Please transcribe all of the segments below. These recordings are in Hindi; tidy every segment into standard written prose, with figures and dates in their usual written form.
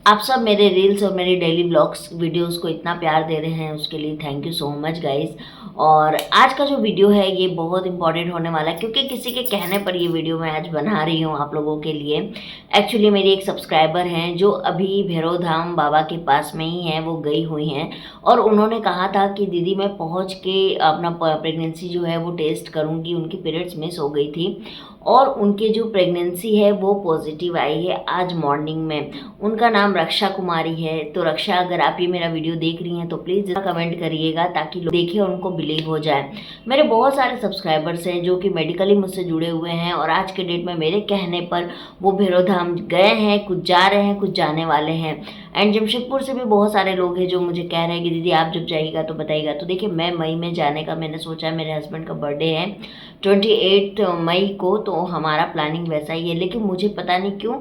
आप सब मेरे रील्स और मेरे डेली ब्लॉग्स वीडियोस को इतना प्यार दे रहे हैं, उसके लिए thank you so much guys. और आज का जो वीडियो है ये बहुत इंपॉर्टेंट होने वाला है, क्योंकि किसी के कहने पर ये वीडियो मैं आज बना रही हूँ आप लोगों के लिए। एक्चुअली मेरी एक सब्सक्राइबर हैं जो अभी भैरव धाम बाबा के पास में ही हैं, वो गई हुई हैं और उन्होंने कहा था कि दीदी मैं पहुँच के अपना प्रेगनेंसी जो है वो टेस्ट करूँगी। उनकी पीरियड्स मिस हो गई थी और उनके जो प्रेगनेंसी है वो पॉजिटिव आई है आज मॉर्निंग में। उनका नाम रक्षा कुमारी है। तो रक्षा, अगर आप ये मेरा वीडियो देख रही हैं तो प्लीज़ कमेंट करिएगा ताकि लोग देखें और उनको बिलीव हो जाए। मेरे बहुत सारे सब्सक्राइबर्स हैं जो कि मेडिकली मुझसे जुड़े हुए हैं और आज के डेट में मेरे कहने पर वो भैरव धाम गए हैं, कुछ जा रहे हैं, कुछ जाने वाले हैं। एंड जमशेदपुर से भी बहुत सारे लोग हैं जो मुझे कह रहे हैं कि दीदी आप जब जाइएगा तो बताइएगा। तो देखिए, मैं मई में जाने का मैंने सोचा है। मेरे हस्बैंड का बर्थडे है 28 मई को, तो हमारा प्लानिंग वैसा ही है। लेकिन मुझे पता नहीं क्यों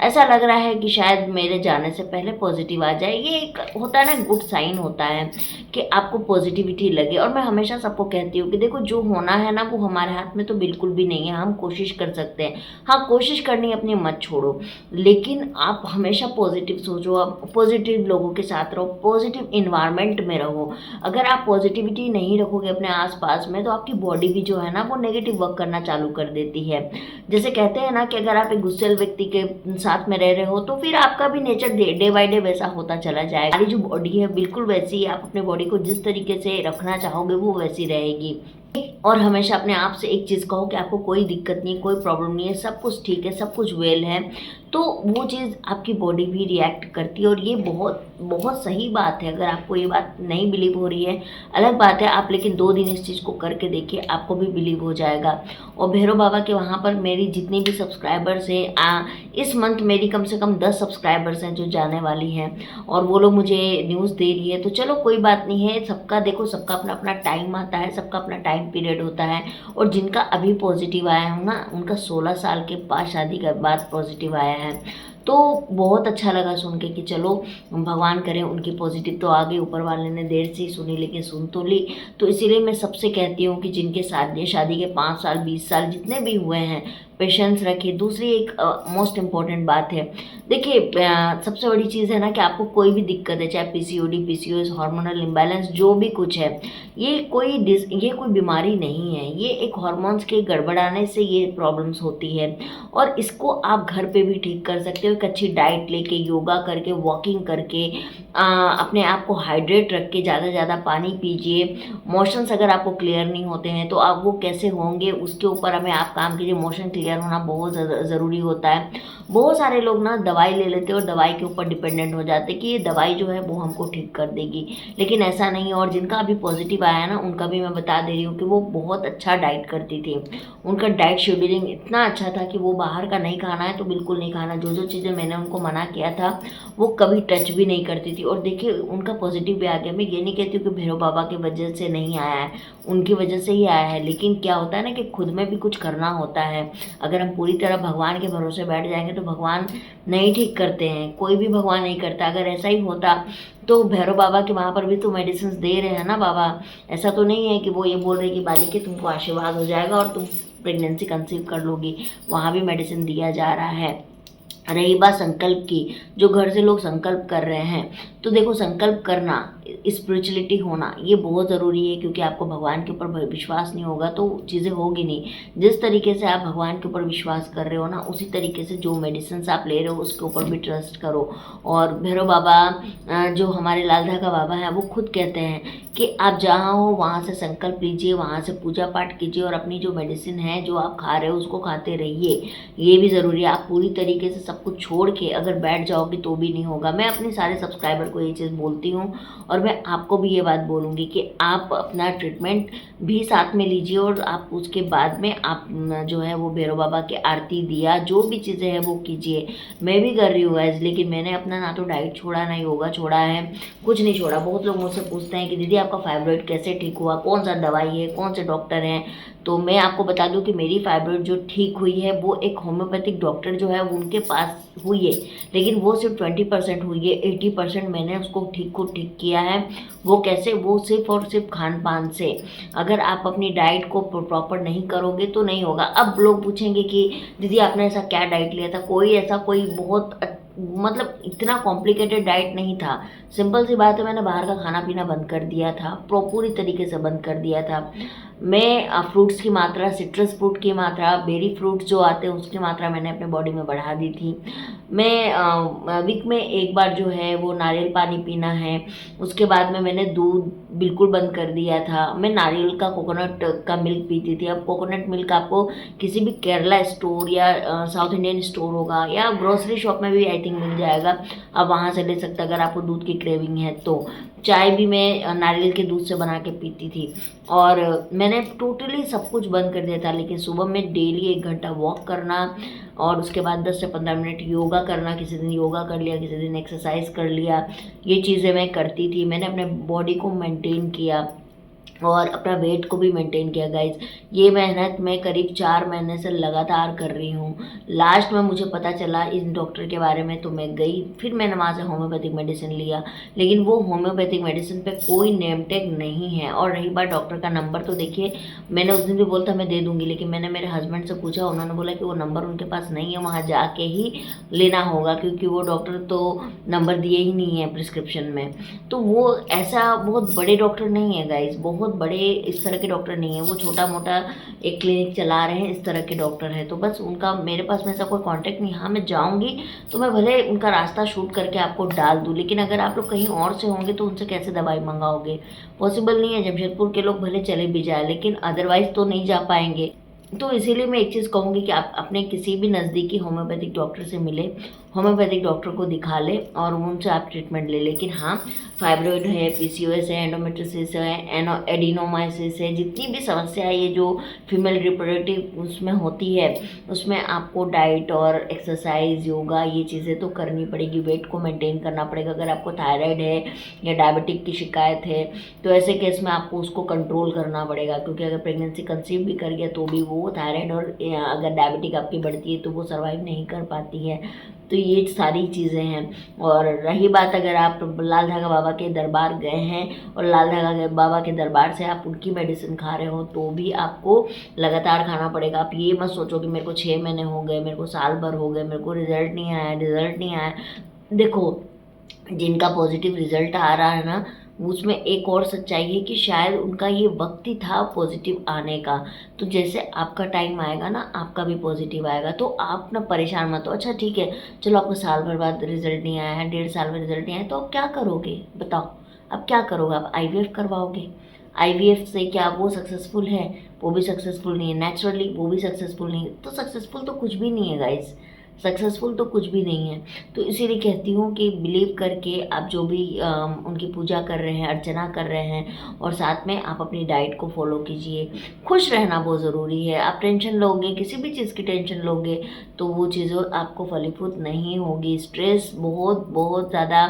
ऐसा लग रहा है कि शायद मेरे जाने से पहले पॉजिटिव आ जाए। ये एक होता है ना, गुड साइन होता है कि आपको पॉजिटिविटी लगे। और मैं हमेशा सबको कहती हूँ कि देखो, जो होना है ना वो हमारे हाथ में तो बिल्कुल भी नहीं है। हम कोशिश कर सकते हैं, हाँ कोशिश करनी अपनी मत छोड़ो, लेकिन आप हमेशा पॉजिटिव सोचो, आप पॉजिटिव लोगों के साथ रहो, पॉजिटिव इन्वायरमेंट में रहो। अगर आप पॉजिटिविटी नहीं रखोगे अपने आसपास में तो आपकी बॉडी भी जो है ना वो नेगेटिव वर्क करना चालू कर देती है। जैसे कहते हैं ना कि अगर आप एक गुस्सेल व्यक्ति के साथ में रह रहे हो तो फिर आपका भी नेचर डे बाय डे वैसा होता चला जाएगा। हमारी जो बॉडी है बिल्कुल वैसी ही, आप अपने बॉडी को जिस तरीके से रखना चाहोगे वो वैसी रहेगी। और हमेशा अपने आप से एक चीज़ कहो कि आपको कोई दिक्कत नहीं, कोई प्रॉब्लम नहीं है, सब कुछ ठीक है, सब कुछ वेल है। तो वो चीज़ आपकी बॉडी भी रिएक्ट करती है और ये बहुत बहुत सही बात है। अगर आपको ये बात नहीं बिलीव हो रही है अलग बात है, आप लेकिन 2 दिन इस चीज़ को करके देखिए, आपको भी बिलीव हो जाएगा। और भैरव बाबा के वहाँ पर मेरी जितनी भी सब्सक्राइबर्स हैं, इस मंथ मेरी कम से कम 10 सब्सक्राइबर्स हैं जो जाने वाली हैं और वो लोग मुझे न्यूज़ दे रही है। तो चलो कोई बात नहीं है, सबका देखो, सबका अपना अपना टाइम आता है, सबका अपना टाइम पीरियड होता है। और जिनका अभी पॉजिटिव आया है ना, उनका 16 साल के बाद शादी के बाद पॉजिटिव आया है। तो बहुत अच्छा लगा सुन के कि चलो भगवान करें उनकी पॉजिटिव तो आ गई। ऊपर वाले ने देर से ही सुनी लेकिन सुन तो ली। तो इसीलिए मैं सबसे कहती हूँ कि जिनके शादी के 5 साल 20 साल जितने भी हुए हैं, पेशेंस रखिए। दूसरी एक मोस्ट इम्पॉर्टेंट बात है, देखिए सबसे बड़ी चीज़ है ना कि आपको कोई भी दिक्कत है, चाहे पीसीओडी, पीसीओएस, हार्मोनल इम्बैलेंस, जो भी कुछ है, ये कोई बीमारी नहीं है। ये एक हॉर्मोन्स के गड़बड़ाने से ये प्रॉब्लम्स होती है और इसको आप घर पे भी ठीक कर सकते हो। एक अच्छी डाइट लेके, योगा करके, वॉकिंग करके, अपने आप को हाइड्रेट रख के, ज़्यादा से ज़्यादा पानी पीजिए। मोशंस अगर आपको क्लियर नहीं होते हैं तो आप वो कैसे होंगे उसके ऊपर हमें आप काम कीजिए। मोशन क्लियर होना बहुत ज़रूरी होता है। बहुत सारे लोग ना दवाई ले लेते हैं और दवाई के ऊपर डिपेंडेंट हो जाते हैं कि ये दवाई जो है वो हमको ठीक कर देगी, लेकिन ऐसा नहीं है। और जिनका अभी पॉजिटिव आया है ना, उनका भी मैं बता दे रही हूँ कि वो बहुत अच्छा डाइट करती थी। उनका डाइट शेड्यूलिंग इतना अच्छा था कि वो बाहर का नहीं खाना है तो बिल्कुल नहीं खाना। जो जो चीज़ें मैंने उनको मना किया था वो कभी टच भी नहीं करती थी। और देखिए उनका पॉजिटिव भी आ गया। मैं ये नहीं कहती हूँ कि भैरव बाबा की वजह से नहीं आया है, उनकी वजह से ही आया है। लेकिन क्या होता है ना कि खुद में भी कुछ करना होता है। अगर हम पूरी तरह भगवान के भरोसे बैठ जाएंगे तो भगवान नहीं ठीक करते हैं, कोई भी भगवान नहीं करता। अगर ऐसा ही होता तो भैरव बाबा के वहाँ पर भी तो मेडिसिन दे रहे हैं ना बाबा। ऐसा तो नहीं है कि वो ये बोल रहे कि बालिके तुमको आशीर्वाद हो जाएगा और तुम प्रेगनेंसी कंसीव कर लोगी, वहाँ भी मेडिसिन दिया जा रहा है। रही बात संकल्प की, जो घर से लोग संकल्प कर रहे हैं, तो देखो संकल्प करना, स्पिरिचुअलिटी होना ये बहुत ज़रूरी है, क्योंकि आपको भगवान के ऊपर विश्वास नहीं होगा तो चीज़ें होगी नहीं। जिस तरीके से आप भगवान के ऊपर विश्वास कर रहे हो ना, उसी तरीके से जो मेडिसिन आप ले रहे हो उसके ऊपर भी ट्रस्ट करो। और भैरव बाबा जो हमारे लालधा का बाबा है वो खुद कहते हैं कि आप जहाँ हो वहाँ से संकल्प लीजिए, वहाँ से पूजा पाठ कीजिए और अपनी जो मेडिसिन है जो आप खा रहे हो उसको खाते रहिए। ये भी ज़रूरी है। आप पूरी तरीके से सब कुछ छोड़ के अगर बैठ जाओगे तो भी नहीं होगा। मैं अपने सारे सब्सक्राइबर को ये चीज़ बोलती हूँ और मैं आपको भी ये बात बोलूँगी कि आप अपना ट्रीटमेंट भी साथ में लीजिए और आप उसके बाद में आप जो है वो भैरव बाबा की आरती दिया जो भी चीज़ें हैं वो कीजिए। मैं भी कर रही हूँ गाइस, लेकिन मैंने अपना ना तो डाइट छोड़ा ना योगा छोड़ा है, कुछ नहीं छोड़ा। बहुत लोग मुझसे पूछते हैं कि दीदी आपका फाइब्रॉइड कैसे ठीक हुआ, कौन सा दवाई है, कौन से डॉक्टर हैं। तो मैं आपको बता दूं कि मेरी फाइब्रॉइड जो ठीक हुई है वो एक होम्योपैथिक डॉक्टर जो है उनके पास हुई है, लेकिन वो सिर्फ 20% हुई है। 80% मैंने उसको ठीक किया है। वो कैसे? वो सिर्फ और सिर्फ खान पान से। अगर आप अपनी डाइट को प्रॉपर नहीं करोगे तो नहीं होगा। अब लोग पूछेंगे कि दीदी आपने ऐसा क्या डाइट लिया था? कोई ऐसा कोई बहुत मतलब इतना कॉम्प्लिकेटेड डाइट नहीं था। सिंपल सी बात है, मैंने बाहर का खाना पीना बंद कर दिया था, पूरी तरीके से बंद कर दिया था। मैं फ्रूट्स की मात्रा, सिट्रस फ्रूट की मात्रा, बेरी फ्रूट्स जो आते हैं उसकी मात्रा मैंने अपने बॉडी में बढ़ा दी थी। मैं वीक में एक बार जो है वो नारियल पानी पीना है। उसके बाद में मैंने दूध बिल्कुल बंद कर दिया था। मैं नारियल का, कोकोनट का मिल्क पीती थी। अब कोकोनट मिल्क आपको किसी भी केरला स्टोर या साउथ इंडियन स्टोर होगा या ग्रोसरी शॉप में भी आई थिंक मिल जाएगा, आप वहाँ से ले सकते हैं अगर आपको दूध की क्रेविंग है तो। चाय भी मैं नारियल के दूध से बना के पीती थी और मैंने टोटली सब कुछ बंद कर दिया था। लेकिन सुबह में डेली 1 घंटा वॉक करना और उसके बाद 10 से 15 मिनट योगा करना, किसी दिन योगा कर लिया, किसी दिन एक्सरसाइज कर लिया, ये चीज़ें मैं करती थी। मैंने अपने बॉडी को मेंटेन किया और अपना वेट को भी मेंटेन किया गाइज। ये मेहनत मैं करीब 4 महीने से लगातार कर रही हूँ। लास्ट में मुझे पता चला इस डॉक्टर के बारे में तो मैं गई, फिर मैंने वहाँ से होम्योपैथिक मेडिसिन लिया। लेकिन वो होम्योपैथिक मेडिसिन पे कोई नेम टैग नहीं है। और रही बात डॉक्टर का नंबर, तो देखिए मैंने उस दिन भी बोला था मैं दे दूँगी, लेकिन मैंने मेरे हस्बैंड से पूछा, उन्होंने बोला कि वो नंबर उनके पास नहीं है, वहाँ जाके ही लेना होगा क्योंकि वो डॉक्टर तो नंबर दिए ही नहीं है प्रिस्क्रिप्शन में। तो वो ऐसा बहुत बड़े डॉक्टर नहीं है गाइज, बहुत बड़े इस तरह के डॉक्टर नहीं है। वो छोटा मोटा एक क्लिनिक चला रहे हैं, इस तरह के डॉक्टर हैं। तो बस उनका मेरे पास में ऐसा कोई कांटेक्ट नहीं। हाँ, मैं जाऊंगी तो मैं भले उनका रास्ता शूट करके आपको डाल दूँ, लेकिन अगर आप लोग कहीं और से होंगे तो उनसे कैसे दवाई मंगाओगे? पॉसिबल नहीं है। जमशेदपुर के लोग भले चले भी जाए लेकिन अदरवाइज तो नहीं जा पाएंगे। तो इसीलिए मैं एक चीज़ कहूँगी कि आप अपने किसी भी नज़दीकी होम्योपैथिक डॉक्टर से मिले, होम्योपैथिक डॉक्टर को दिखा ले और उनसे आप ट्रीटमेंट ले। लेकिन हाँ, फाइब्रॉइड है, पीसीओएस है, एंडोमेट्रियोसिस है, एडिनोमाइसिस है, जितनी भी समस्या है ये जो फीमेल रिप्रोडक्टिव उसमें होती है, उसमें आपको डाइट और एक्सरसाइज, योगा, ये चीज़ें तो करनी पड़ेगी। वेट को मेंटेन करना पड़ेगा। अगर आपको थायराइड है या डायबिटिक की शिकायत है तो ऐसे केस में आपको उसको कंट्रोल करना पड़ेगा, क्योंकि अगर प्रेगनेंसी कंसीव भी कर गया तो भी वो थायराइड और अगर डायबिटिक आपकी बढ़ती है तो वो सर्वाइव नहीं कर पाती है। तो ये सारी चीज़ें हैं। और रही बात, अगर आप लाल धागा बाबा के दरबार गए हैं और लाल धागा बाबा के दरबार से आप उनकी मेडिसिन खा रहे हो तो भी आपको लगातार खाना पड़ेगा। आप ये मत सोचो कि मेरे को 6 महीने हो गए, मेरे को साल भर हो गए, मेरे को रिजल्ट नहीं आया, रिजल्ट नहीं आया। देखो, जिनका पॉजिटिव रिजल्ट आ रहा है ना, उसमें एक और सच्चाई है कि शायद उनका ये वक्त ही था पॉजिटिव आने का। तो जैसे आपका टाइम आएगा ना, आपका भी पॉजिटिव आएगा। तो आप ना परेशान मत हो। अच्छा ठीक है, चलो आपको साल भर बाद रिजल्ट नहीं आया है, 1.5 साल में रिजल्ट नहीं आया, तो आप क्या करोगे बताओ? अब क्या करोगे? आप आईवीएफ करवाओगे। आईवीएफ से क्या वो सक्सेसफुल है? वो भी सक्सेसफुल नहीं है। नेचुरली वो भी सक्सेसफुल नहीं है। तो सक्सेसफुल तो कुछ भी नहीं है गाइज, सक्सेसफुल तो कुछ भी नहीं है। तो इसीलिए कहती हूँ कि बिलीव करके आप जो भी उनकी पूजा कर रहे हैं, अर्चना कर रहे हैं, और साथ में आप अपनी डाइट को फॉलो कीजिए। खुश रहना बहुत ज़रूरी है। आप टेंशन लोगे, किसी भी चीज़ की टेंशन लोगे तो वो चीज़ें आपको फलीभूत नहीं होगी। स्ट्रेस बहुत बहुत ज़्यादा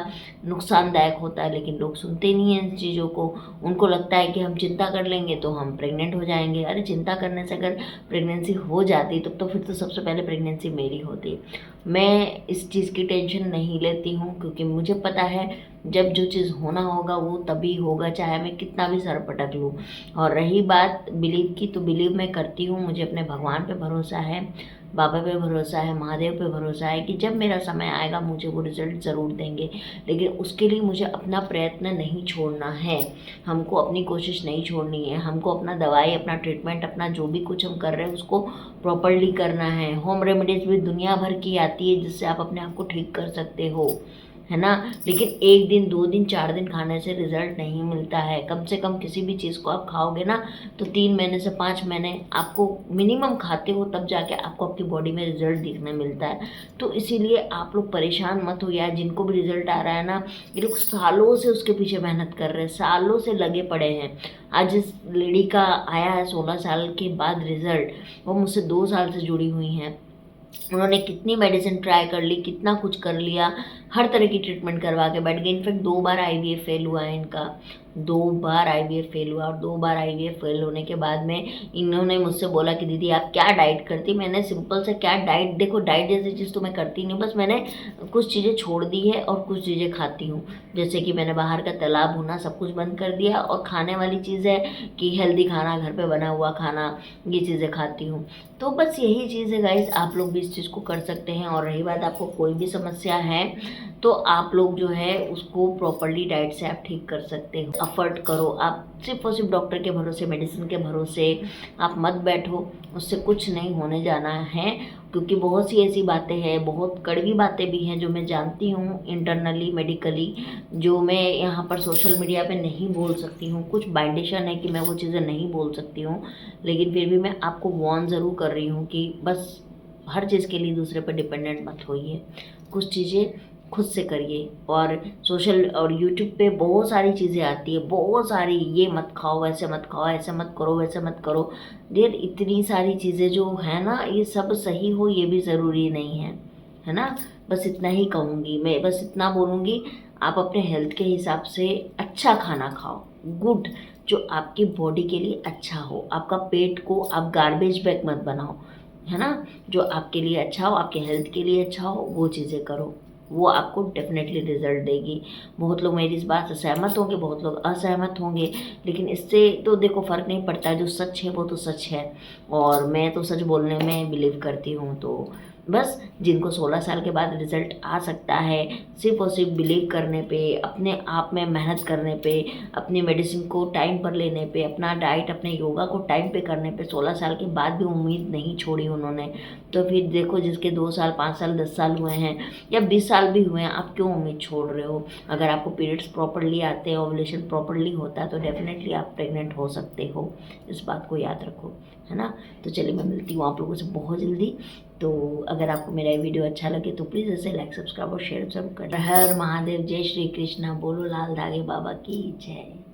नुकसानदायक होता है, लेकिन लोग सुनते नहीं हैं इन चीज़ों को। उनको लगता है कि हम चिंता कर लेंगे तो हम प्रेग्नेंट हो जाएंगे। अरे चिंता करने से अगर प्रेगनेंसी हो जाती तब तो फिर तो सबसे पहले प्रेगनेंसी मेरी होती। मैं इस चीज़ की टेंशन नहीं लेती हूँ, क्योंकि मुझे पता है जब जो चीज़ होना होगा वो तभी होगा, चाहे मैं कितना भी सर पटक लूँ। और रही बात बिलीव की, तो बिलीव मैं करती हूँ। मुझे अपने भगवान पे भरोसा है, बाबा पे भरोसा है, महादेव पे भरोसा है कि जब मेरा समय आएगा मुझे वो रिजल्ट ज़रूर देंगे। लेकिन उसके लिए मुझे अपना प्रयत्न नहीं छोड़ना है, हमको अपनी कोशिश नहीं छोड़नी है। हमको अपना दवाई, अपना ट्रीटमेंट, अपना जो भी कुछ हम कर रहे हैं उसको प्रॉपरली करना है। होम रेमेडीज़ भी दुनिया भर की आती है जिससे आप अपने आप को ठीक कर सकते हो, है ना। लेकिन 1 दिन, 2 दिन, 4 दिन खाने से रिजल्ट नहीं मिलता है। कम से कम किसी भी चीज़ को आप खाओगे ना तो 3 महीने से 5 महीने आपको मिनिमम खाते हो, तब जाके आपको आपकी बॉडी में रिजल्ट दिखने मिलता है। तो इसीलिए आप लोग परेशान मत हो यार। जिनको भी रिजल्ट आ रहा है ना, ये लोग सालों से उसके पीछे मेहनत कर रहे हैं, सालों से लगे पड़े हैं। आज इस लेडी का आया है 16 साल के बाद रिजल्ट, वो मुझसे 2 साल से जुड़ी हुई हैं। उन्होंने कितनी मेडिसिन ट्राई कर ली, कितना कुछ कर लिया, हर तरह की ट्रीटमेंट करवा के बैठ गए। इनफैक्ट 2 बार आईवीएफ फेल हुआ है इनका। 2 बार IVF फेल हुआ, और 2 बार IVF फेल होने के बाद में इन्होंने मुझसे बोला कि दीदी आप क्या डाइट करती। मैंने सिंपल से क्या डाइट, देखो डाइट जैसी चीज़ तो मैं करती नहीं, बस मैंने कुछ चीज़ें छोड़ दी है और कुछ चीज़ें खाती हूँ। जैसे कि मैंने बाहर का तला भुना सब कुछ बंद कर दिया, और खाने वाली चीज़ है कि हेल्दी खाना, घर पे बना हुआ खाना, ये चीज़ें खाती हूँ। तो बस यही चीज़ है गाइस, आप लोग भी इस चीज़ को कर सकते हैं। और रही बात आपको कोई भी समस्या है तो आप लोग जो है उसको प्रॉपरली डाइट से आप ठीक कर सकते हो। अफर्ट करो, आप सिर्फ और सिर्फ डॉक्टर के भरोसे, मेडिसिन के भरोसे आप मत बैठो, उससे कुछ नहीं होने जाना है। क्योंकि बहुत सी ऐसी बातें हैं, बहुत कड़वी बातें भी हैं जो मैं जानती हूँ इंटरनली मेडिकली, जो मैं यहाँ पर सोशल मीडिया पे नहीं बोल सकती हूँ। कुछ बाइंडेशन है कि मैं वो चीज़ें नहीं बोल सकती हूँ, लेकिन फिर भी मैं आपको वार्न ज़रूर कर रही हूँ कि बस हर चीज़ के लिए दूसरे पर डिपेंडेंट मत होइए, कुछ चीज़ें खुद से करिए। और सोशल और यूट्यूब पे बहुत सारी चीज़ें आती है, बहुत सारी, ये मत खाओ, वैसे मत खाओ, ऐसे मत करो, वैसे मत करो। यार इतनी सारी चीज़ें जो है ना, ये सब सही हो ये भी ज़रूरी नहीं है ना। बस इतना ही कहूँगी मैं, बस इतना बोलूँगी, आप अपने हेल्थ के हिसाब से अच्छा खाना खाओ, गुड, जो आपकी बॉडी के लिए अच्छा हो। आपका पेट को आप गार्बेज बैग मत बनाओ, है ना। जो आपके लिए अच्छा हो, आपके हेल्थ के लिए अच्छा हो, वो चीज़ें करो, वो आपको डेफिनेटली रिजल्ट देगी। बहुत लोग मेरी इस बात से सहमत होंगे, बहुत लोग असहमत होंगे, लेकिन इससे तो देखो फ़र्क नहीं पड़ता, जो सच है वो तो सच है, और मैं तो सच बोलने में बिलीव करती हूँ। तो बस जिनको 16 साल के बाद रिजल्ट आ सकता है, सिर्फ और सिर्फ बिलीव करने पे, अपने आप में मेहनत करने पे, अपनी मेडिसिन को टाइम पर लेने पे, अपना डाइट, अपने योगा को टाइम पे करने पे, 16 साल के बाद भी उम्मीद नहीं छोड़ी उन्होंने। तो फिर देखो जिसके 2 साल, 5 साल, 10 साल हुए हैं या 20 साल भी हुए हैं, आप क्यों उम्मीद छोड़ रहे हो। अगर आपको पीरियड्स प्रॉपरली आते हैं, ओवुलेशन प्रॉपरली होता है, तो डेफिनेटली आप प्रेग्नेंट हो सकते हो, इस बात को याद रखो, है ना। तो चलिए मैं मिलती हूँ आप लोगों से बहुत जल्दी। तो अगर आपको मेरा ये वीडियो अच्छा लगे तो प्लीज़ इसे लाइक, सब्सक्राइब और शेयर जरूर करें। हर महादेव, जय श्री कृष्णा, बोलो लाल धागे बाबा की जय।